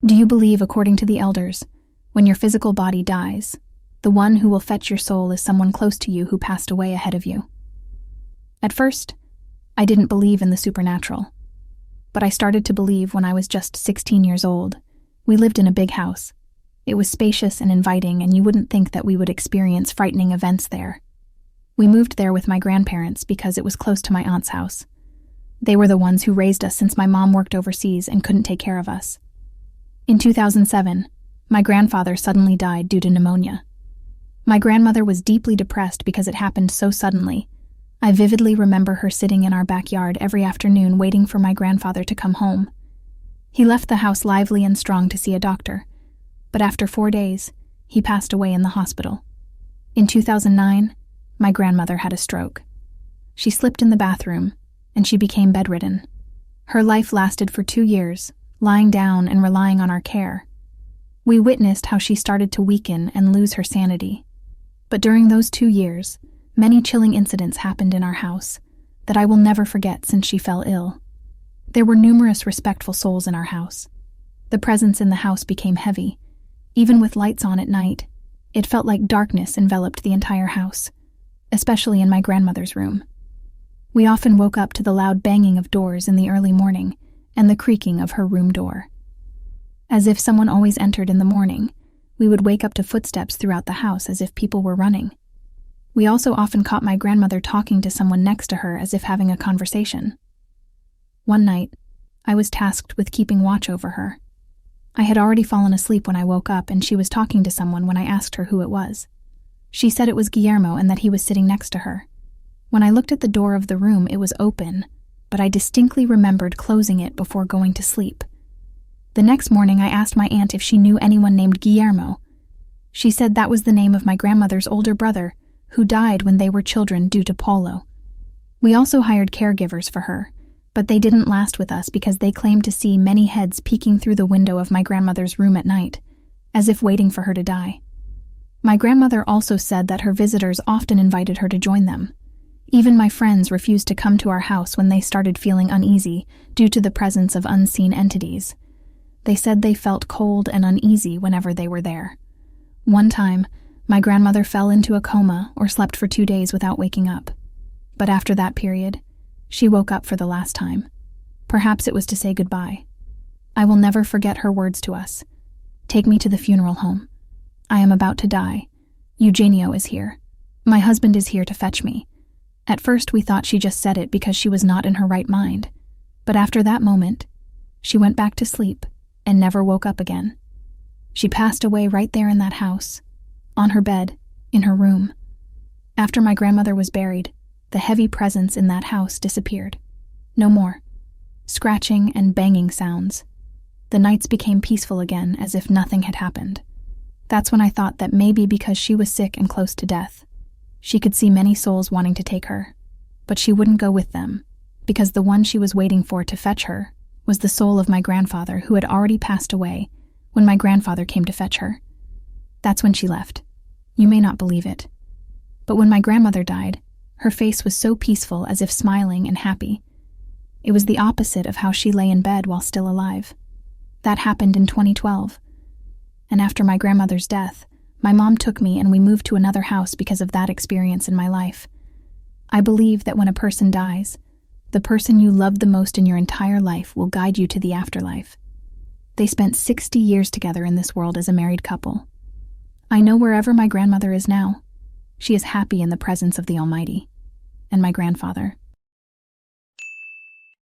Do you believe, according to the elders, when your physical body dies, the one who will fetch your soul is someone close to you who passed away ahead of you? At first, I didn't believe in the supernatural, but I started to believe when I was just 16 years old. We lived in a big house. It was spacious and inviting, and you wouldn't think that we would experience frightening events there. We moved there with my grandparents because it was close to my aunt's house. They were the ones who raised us since my mom worked overseas and couldn't take care of us. In 2007, my grandfather suddenly died due to pneumonia. My grandmother was deeply depressed because it happened so suddenly. I vividly remember her sitting in our backyard every afternoon waiting for my grandfather to come home. He left the house lively and strong to see a doctor, but after 4 days, he passed away in the hospital. In 2009, my grandmother had a stroke. She slipped in the bathroom, and she became bedridden. Her life lasted for 2 years, lying down and relying on our care. We witnessed how she started to weaken and lose her sanity. But during those 2 years, many chilling incidents happened in our house that I will never forget since she fell ill. There were numerous respectful souls in our house. The presence in the house became heavy. Even with lights on at night, it felt like darkness enveloped the entire house, especially in my grandmother's room. We often woke up to the loud banging of doors in the early morning and the creaking of her room door. As if someone always entered in the morning, we would wake up to footsteps throughout the house as if people were running. We also often caught my grandmother talking to someone next to her as if having a conversation. One night, I was tasked with keeping watch over her. I had already fallen asleep when I woke up, and she was talking to someone when I asked her who it was. She said it was Guillermo and that he was sitting next to her. When I looked at the door of the room, it was open, but I distinctly remembered closing it before going to sleep. The next morning, I asked my aunt if she knew anyone named Guillermo. She said that was the name of my grandmother's older brother, who died when they were children due to polio. We also hired caregivers for her, but they didn't last with us because they claimed to see many heads peeking through the window of my grandmother's room at night, as if waiting for her to die. My grandmother also said that her visitors often invited her to join them. Even my friends refused to come to our house when they started feeling uneasy due to the presence of unseen entities. They said they felt cold and uneasy whenever they were there. One time, my grandmother fell into a coma or slept for 2 days without waking up. But after that period, she woke up for the last time. Perhaps it was to say goodbye. I will never forget her words to us. "Take me to the funeral home. I am about to die. Eugenio is here. My husband is here to fetch me." At first, we thought she just said it because she was not in her right mind. But after that moment, she went back to sleep and never woke up again. She passed away right there in that house, on her bed, in her room. After my grandmother was buried, the heavy presence in that house disappeared. No more. Scratching and banging sounds. The nights became peaceful again, as if nothing had happened. That's when I thought that maybe because she was sick and close to death, she could see many souls wanting to take her, but she wouldn't go with them, because the one she was waiting for to fetch her was the soul of my grandfather, who had already passed away when my grandfather came to fetch her. That's when she left. You may not believe it, but when my grandmother died, her face was so peaceful, as if smiling and happy. It was the opposite of how she lay in bed while still alive. That happened in 2012. And after my grandmother's death, my mom took me and we moved to another house because of that experience in my life. I believe that when a person dies, the person you loved the most in your entire life will guide you to the afterlife. They spent 60 years together in this world as a married couple. I know wherever my grandmother is now, she is happy in the presence of the Almighty. And my grandfather,